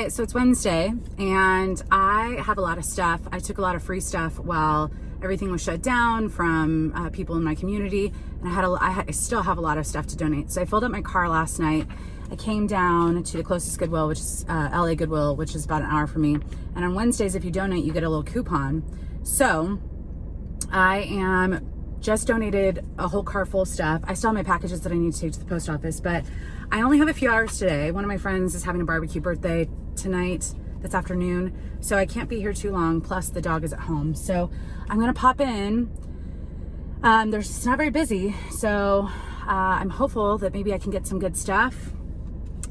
guys, so it's Wednesday and I have a lot of stuff. I took a lot of free stuff while everything was shut down from people in my community, and I still have a lot of stuff to donate. So I filled up my car last night. I came down to the closest Goodwill, which is LA Goodwill, which is about an hour from me. And on Wednesdays, if you donate, you get a little coupon. So I am just donated a whole car full of stuff. I still have my packages that I need to take to the post office, but I only have a few hours today. One of my friends is having a barbecue birthday tonight, this afternoon, so I can't be here too long, plus the dog is at home. So I'm gonna pop in. It's not very busy, so I'm hopeful that maybe I can get some good stuff.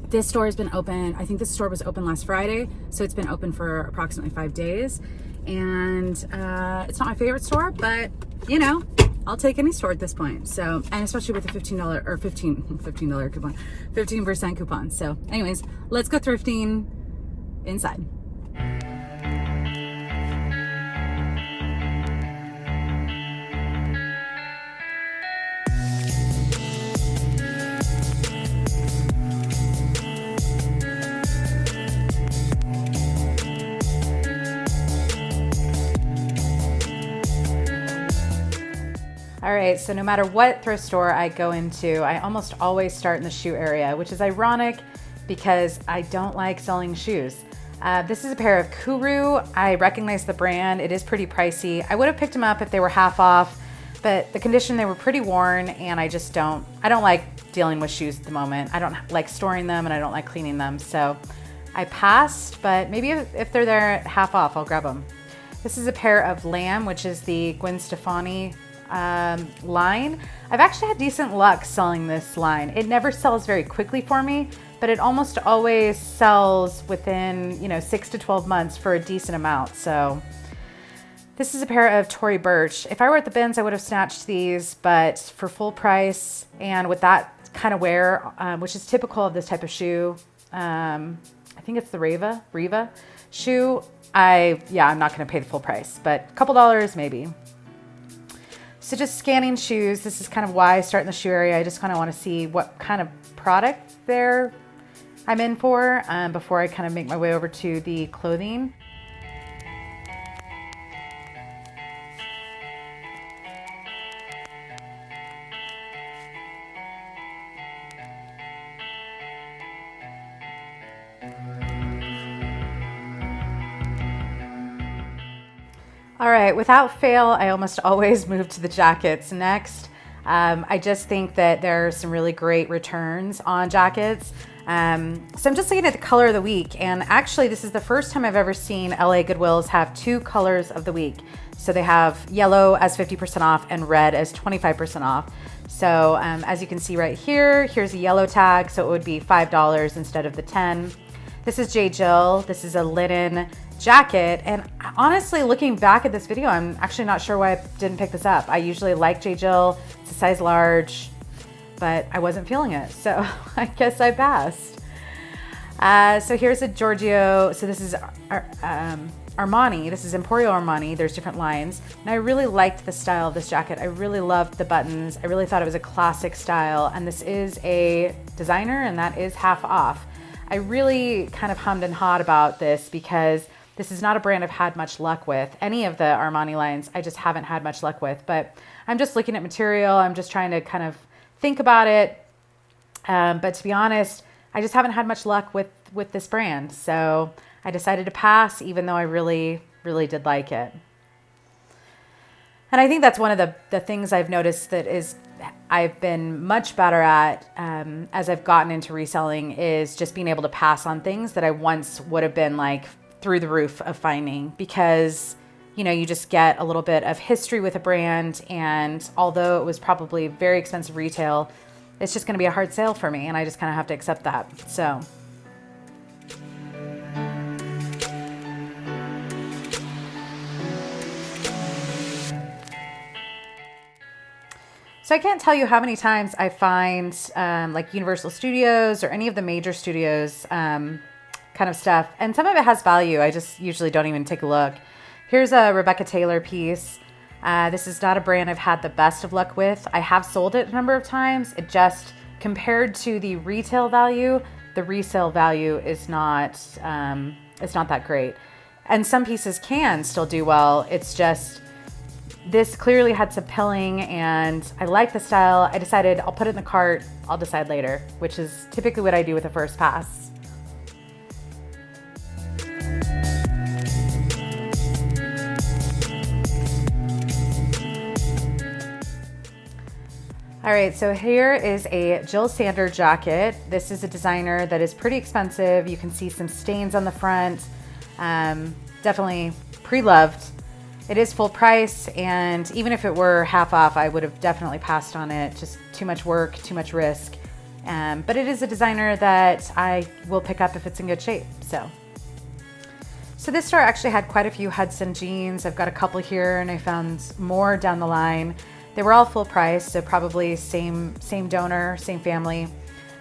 This store has been open, I think this store was open last Friday, so it's been open for approximately 5 days. And it's not my favorite store, but you know, I'll take any store at this point. So, and especially with a $15 or $15 coupon, 15% coupon. So anyways, let's go thrifting inside. All right, so no matter what thrift store I go into, I almost always start in the shoe area, which is ironic because I don't like selling shoes. This is a pair of Kuru. I recognize the brand. It is pretty pricey. I would have picked them up if they were half off, but the condition, they were pretty worn, and I don't like dealing with shoes at the moment. I don't like storing them, and I don't like cleaning them. So I passed, but maybe if they're there at half off, I'll grab them. This is a pair of Lamb, which is the Gwen Stefani line. I've actually had decent luck selling this line. It never sells very quickly for me, but it almost always sells within, 6 to 12 months for a decent amount. So this is a pair of Tory Burch. If I were at the bins, I would have snatched these, but for full price and with that kind of wear, which is typical of this type of shoe, I think it's the Riva shoe. I'm not going to pay the full price, but a couple dollars maybe. So just scanning shoes. This is kind of why I start in the shoe area. I just kind of want to see what kind of product I'm in for before I kind of make my way over to the clothing. All right, without fail, I almost always move to the jackets next. I just think that there are some really great returns on jackets. So I'm just looking at the color of the week, and actually this is the first time I've ever seen LA Goodwills have 2 colors of the week. So they have yellow as 50% off and red as 25% off. So as you can see right here, here's a yellow tag, so it would be $5 instead of the 10. This is J. Jill. This is a linen jacket, and honestly, looking back at this video, I'm actually not sure why I didn't pick this up. I usually like J. Jill. It's a size large, but I wasn't feeling it, so I guess I passed. So here's a Giorgio. So this is Armani. This is Emporio Armani. There's different lines, and I really liked the style of this jacket. I really loved the buttons. I really thought it was a classic style, and this is a designer, and that is half off. I really kind of hummed and hawed about this because this is not a brand I've had much luck with. Any of the Armani lines, I just haven't had much luck with, but I'm just looking at material. I'm just trying to kind of think about it. But to be honest, I just haven't had much luck with this brand. So I decided to pass, even though I really, really did like it. And I think that's one of the things I've noticed that is I've been much better at as I've gotten into reselling is just being able to pass on things that I once would have been like through the roof of finding, because you just get a little bit of history with a brand, and although it was probably very expensive retail, it's just going to be a hard sale for me, and I just kind of have to accept that. So I can't tell you how many times I find like Universal Studios or any of the major studios kind of stuff, and some of it has value. I just usually don't even take a look. Here's a Rebecca Taylor piece. This is not a brand I've had the best of luck with. I have sold it a number of times. It just, compared to the retail value, the resale value is not that great. And some pieces can still do well. It's just, this clearly had some pilling and I like the style. I decided I'll put it in the cart. I'll decide later, which is typically what I do with a first pass. All right, so here is a Jill Sander jacket. This is a designer that is pretty expensive. You can see some stains on the front. Definitely pre-loved. It is full price, and even if it were half off, I would have definitely passed on it. Just too much work, too much risk. But it is a designer that I will pick up if it's in good shape, so. So this store actually had quite a few Hudson jeans. I've got a couple here, and I found more down the line. They were all full price, so probably same donor, same family.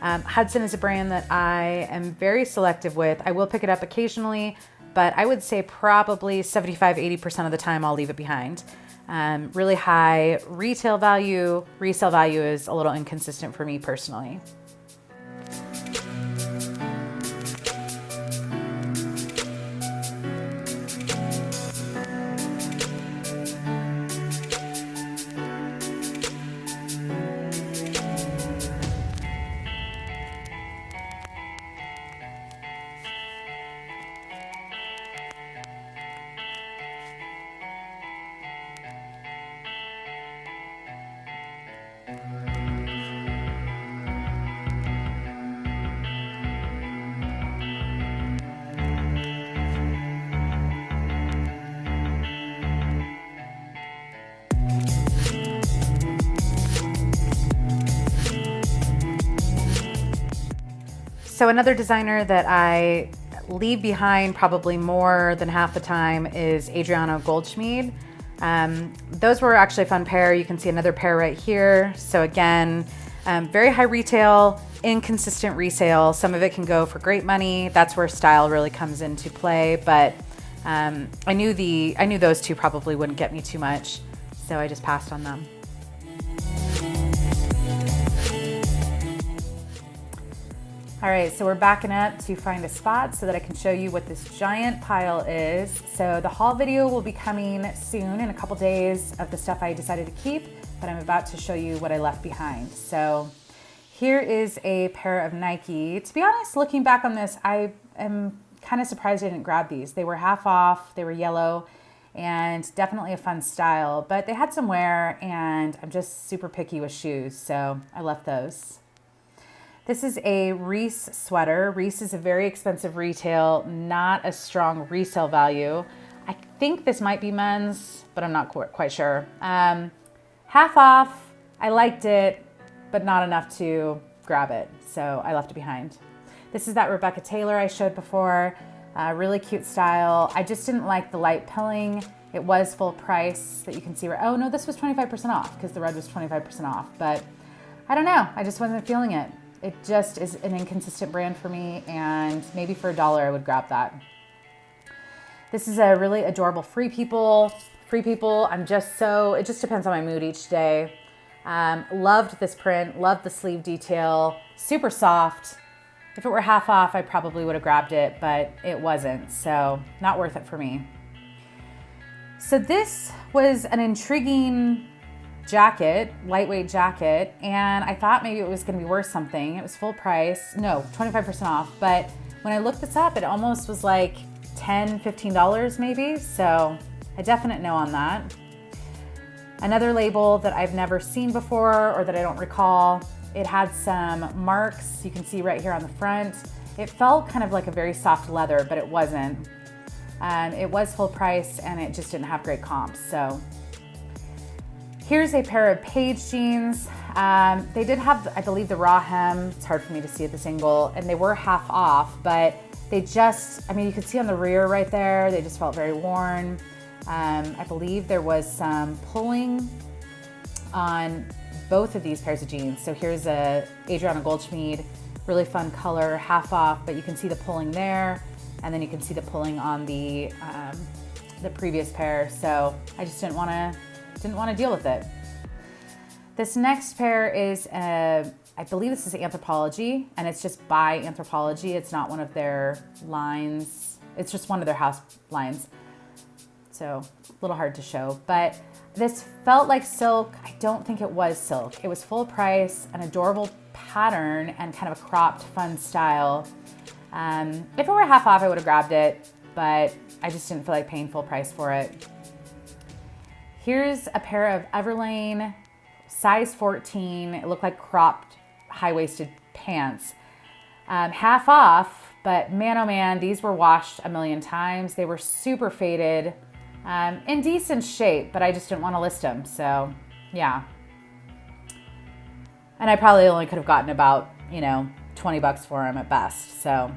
Hudson is a brand that I am very selective with. I will pick it up occasionally, but I would say probably 75–80% of the time I'll leave it behind. Really high retail value. Resale value is a little inconsistent for me personally. So another designer that I leave behind probably more than half the time is Adriano Goldschmied. Those were actually a fun pair. You can see another pair right here. So again, very high retail, inconsistent resale. Some of it can go for great money. That's where style really comes into play. But I knew those two probably wouldn't get me too much, so I just passed on them. All right, so we're backing up to find a spot so that I can show you what this giant pile is. So the haul video will be coming soon in a couple days of the stuff I decided to keep, but I'm about to show you what I left behind. So here is a pair of Nike. To be honest, looking back on this, I am kind of surprised I didn't grab these. They were half off, they were yellow, and definitely a fun style, but they had some wear and I'm just super picky with shoes, so I left those. This is a Reese sweater. Reese is a very expensive retail, not a strong resale value. I think this might be men's, but I'm not quite sure. Half off, I liked it, but not enough to grab it, so I left it behind. This is that Rebecca Taylor I showed before. Really cute style. I just didn't like the light pilling. It was full price that you can see where, oh no, this was 25% off because the red was 25% off, but I don't know, I just wasn't feeling it. It just is an inconsistent brand for me, and maybe for $1 I would grab that. This is a really adorable Free People. It just depends on my mood each day. Loved this print, loved the sleeve detail, super soft. If it were half off, I probably would have grabbed it, but it wasn't, so not worth it for me. So this was an intriguing jacket, lightweight jacket, and I thought maybe it was going to be worth something. It was full price, no, 25% off, but when I looked this up, it almost was like $10, $15 maybe, so a definite no on that. Another label that I've never seen before or that I don't recall, it had some marks, you can see right here on the front. It felt kind of like a very soft leather, but it wasn't. It was full price and it just didn't have great comps, so. Here's a pair of Paige jeans. They did have, I believe, the raw hem. It's hard for me to see at this angle, and they were half off, but they just, I mean, you could see on the rear right there, they just felt very worn. I believe there was some pulling on both of these pairs of jeans. So here's a Adriano Goldschmied, really fun color, half off, but you can see the pulling there, and then you can see the pulling on the previous pair. So I just didn't want to deal with it. This next pair is a I believe this is Anthropologie, and it's just by Anthropologie. It's not one of their lines. It's just one of their house lines. So a little hard to show, but this felt like silk. I don't think it was silk. It was full price, an adorable pattern, and kind of a cropped, fun style. If it were half off, I would have grabbed it, but I just didn't feel like paying full price for it. Here's a pair of Everlane size 14. It looked like cropped, high-waisted pants. Half off, but man, oh man, these were washed a million times. They were super faded, in decent shape, but I just didn't want to list them, so yeah. And I probably only could have gotten about, 20 bucks for them at best. So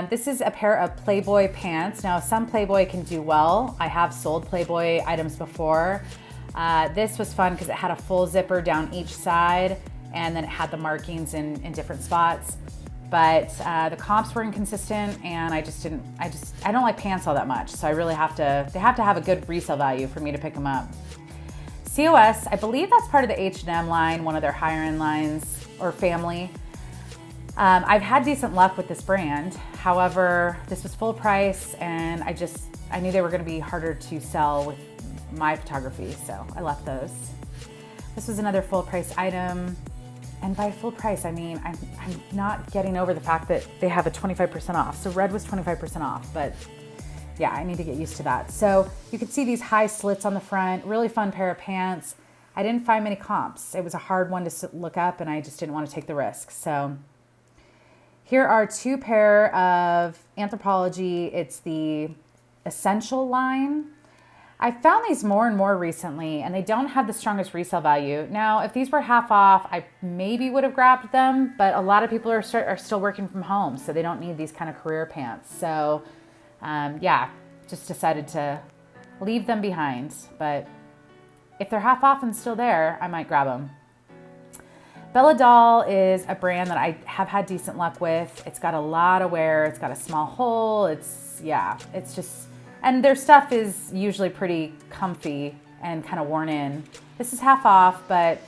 this is a pair of Playboy pants. Now, some Playboy can do well. I have sold Playboy items before. This was fun because it had a full zipper down each side, and then it had the markings in different spots. But the comps were inconsistent, and I don't like pants all that much. So I really they have to have a good resale value for me to pick them up. COS, I believe that's part of the H&M line, one of their higher end lines or family. I've had decent luck with this brand. However, this was full price, and I knew they were gonna be harder to sell with my photography, so I left those. This was another full price item. And by full price, I mean, I'm not getting over the fact that they have a 25% off. So red was 25% off, but yeah, I need to get used to that. So you can see these high slits on the front, really fun pair of pants. I didn't find many comps. It was a hard one to look up, and I just didn't want to take the risk. So here are two pair of Anthropologie. It's the Essential line. I found these more and more recently, and they don't have the strongest resale value. Now, if these were half off, I maybe would have grabbed them, but a lot of people are still working from home, so they don't need these kind of career pants. So yeah, just decided to leave them behind. But if they're half off and still there, I might grab them. Blvd is a brand that I have had decent luck with. It's got a lot of wear. It's got a small hole. It's just, and their stuff is usually pretty comfy and kind of worn in. This is half off, but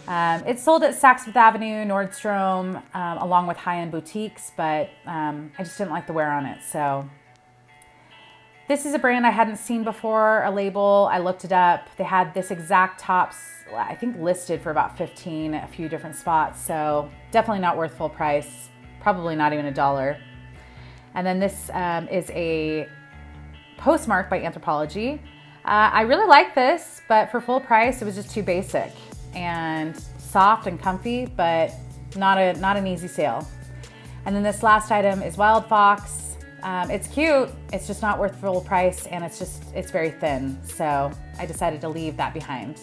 it's sold at Saks Fifth Avenue, Nordstrom, along with high-end boutiques, but I just didn't like the wear on it. So this is a brand I hadn't seen before, a label. I looked it up. They had this exact tops, I think, listed for about $15 a few different spots. So definitely not worth full price, probably not even $1. And then this is a Postmark by Anthropologie. I really like this, but for full price, it was just too basic and soft and comfy, but not an easy sale. And then this last item is Wild Fox. It's cute, it's just not worth full price, and it's very thin. So I decided to leave that behind.